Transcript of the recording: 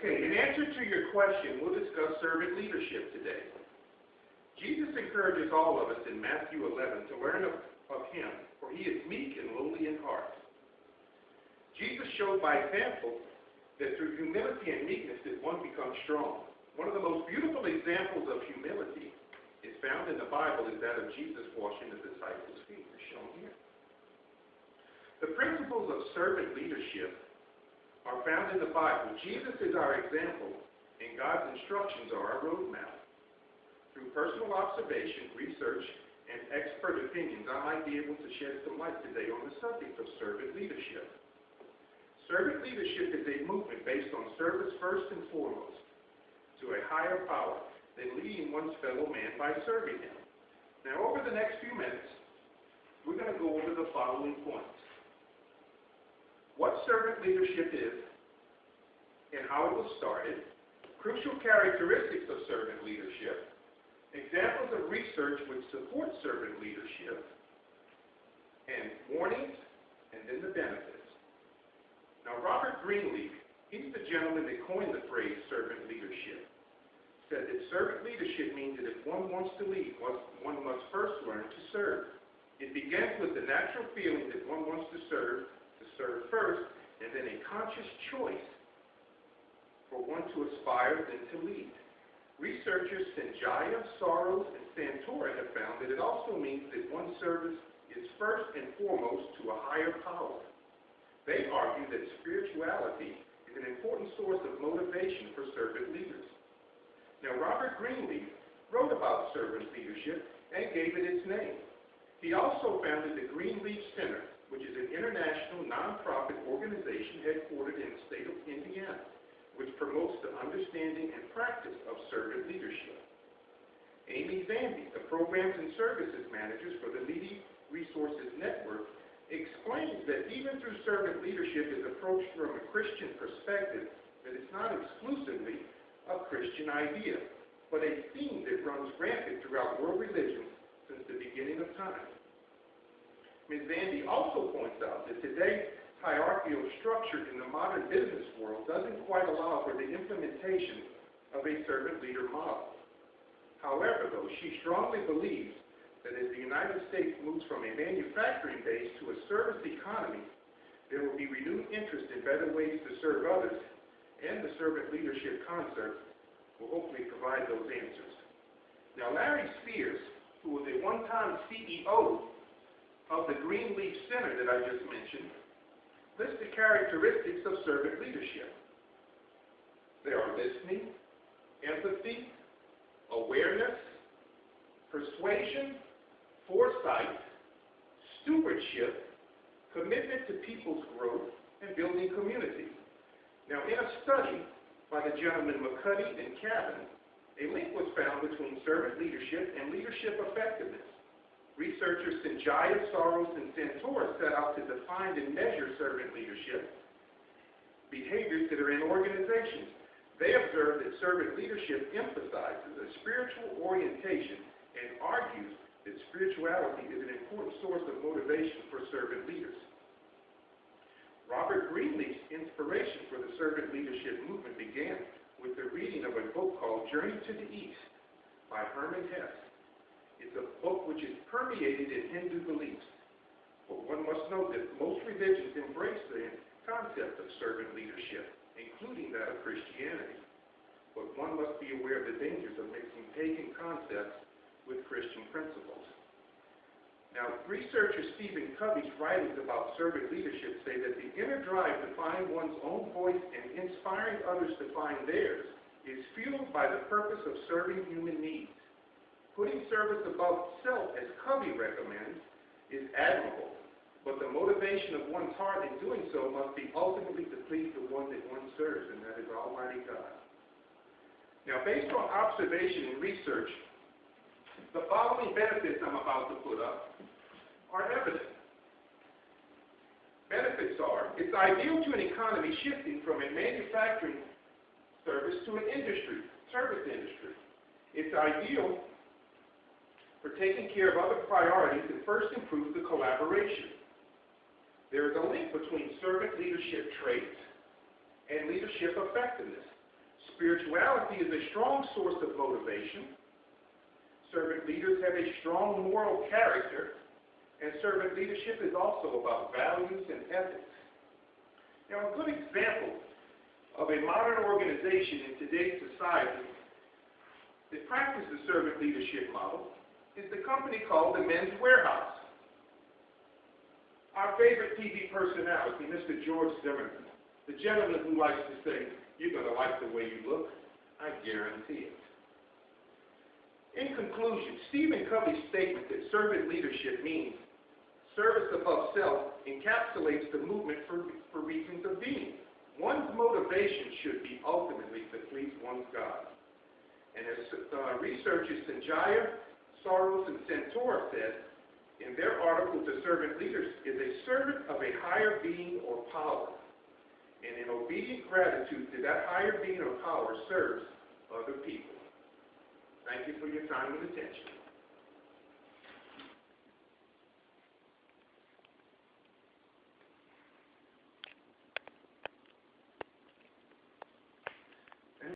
Okay, in answer to your question, we'll discuss servant leadership today. Jesus encourages all of us in Matthew 11 to learn of him, for he is meek and lowly in heart. Jesus showed by example that through humility and meekness that one becomes strong. One of the most beautiful examples of humility is found in the Bible is that of Jesus washing the disciples' feet, as shown here. The principles of servant leadership are found in the Bible. Jesus is our example, and God's instructions are our roadmap. Through personal observation, research, and expert opinions, I might be able to shed some light today on the subject of servant leadership. Servant leadership is a movement based on service first and foremost to a higher power than leading one's fellow man by serving him. Now, over the next few minutes, we're going to go over the following points. What servant leadership is and how it was started, crucial characteristics of servant leadership, examples of research which support servant leadership, and warnings, and then the benefits. Now, Robert Greenleaf, he's the gentleman that coined the phrase servant leadership, said that servant leadership means that if one wants to lead, one must first learn to serve. It begins with the natural feeling that one wants to serve first, and then a conscious choice for one to aspire then to lead. Researchers Sanjaya, Soros, and Santora have found that it also means that one's service is first and foremost to a higher power. They argue that spirituality is an important source of motivation for servant leaders. Now, Robert Greenleaf wrote about servant leadership and gave it its name. He also founded the Greenleaf Center, which is an international nonprofit organization headquartered in the state of Indiana, which promotes the understanding and practice of servant leadership. Amy Zambi, the Programs and Services Manager for the Needy Resources Network, explains that even through servant leadership is approached from a Christian perspective, that it's not exclusively a Christian idea, but a theme that runs rampant throughout world religions since the beginning of time. Ms. Zambi also points out that today's hierarchical structure in the modern business world doesn't quite allow for the implementation of a servant leader model. However, though, she strongly believes that as the United States moves from a manufacturing base to a service economy, there will be renewed interest in better ways to serve others, and the servant leadership concept will hopefully provide those answers. Now, Larry Spears, who was a one-time CEO of the Greenleaf Center that I just mentioned, lists the characteristics of servant leadership. They are listening, empathy, awareness, persuasion, foresight, stewardship, commitment to people's growth, and building community. Now, in a study by the gentlemen McCuddy and Cabin, a link was found between servant leadership and leadership effectiveness. Researchers Sanjaya, Soros, and Santora set out to define and measure servant leadership behaviors that are in organizations. They observed that servant leadership emphasizes a spiritual orientation and argues that spirituality is an important source of motivation for servant leaders. Robert Greenleaf's inspiration for the servant leadership movement began with the reading of a book called Journey to the East by Hermann Hesse. It's a book which is permeated in Hindu beliefs. But one must note that most religions embrace the concept of servant leadership, including that of Christianity. But one must be aware of the dangers of mixing pagan concepts with Christian principles. Now, researcher Stephen Covey's writings about servant leadership say that the inner drive to find one's own voice and inspiring others to find theirs is fueled by the purpose of serving human needs. Putting service above self, as Covey recommends, is admirable, but the motivation of one's heart in doing so must be ultimately to please the one that one serves, and that is Almighty God. Now, based on observation and research, the following benefits I'm about to put up are evident. Benefits are, it's ideal to an economy shifting from a manufacturing service to an service industry. It's ideal for taking care of other priorities that first improve the collaboration. There is a link between servant leadership traits and leadership effectiveness. Spirituality is a strong source of motivation. Servant leaders have a strong moral character, and servant leadership is also about values and ethics. Now, a good example of a modern organization in today's society that practices the servant leadership model is the company called the Men's Warehouse. Our favorite TV personality, Mr. George Zimmerman, the gentleman who likes to say, "You're going to like the way you look," I guarantee it. In conclusion, Stephen Covey's statement that servant leadership means service above self encapsulates the movement for reasons of being. One's motivation should be ultimately to please one's God. And as researchers Sanjaya, Soros, and Centaur said in their article, "The Servant Leader is a servant of a higher being or power, and in obedient gratitude to that higher being or power serves other people." Thank you for your time and attention.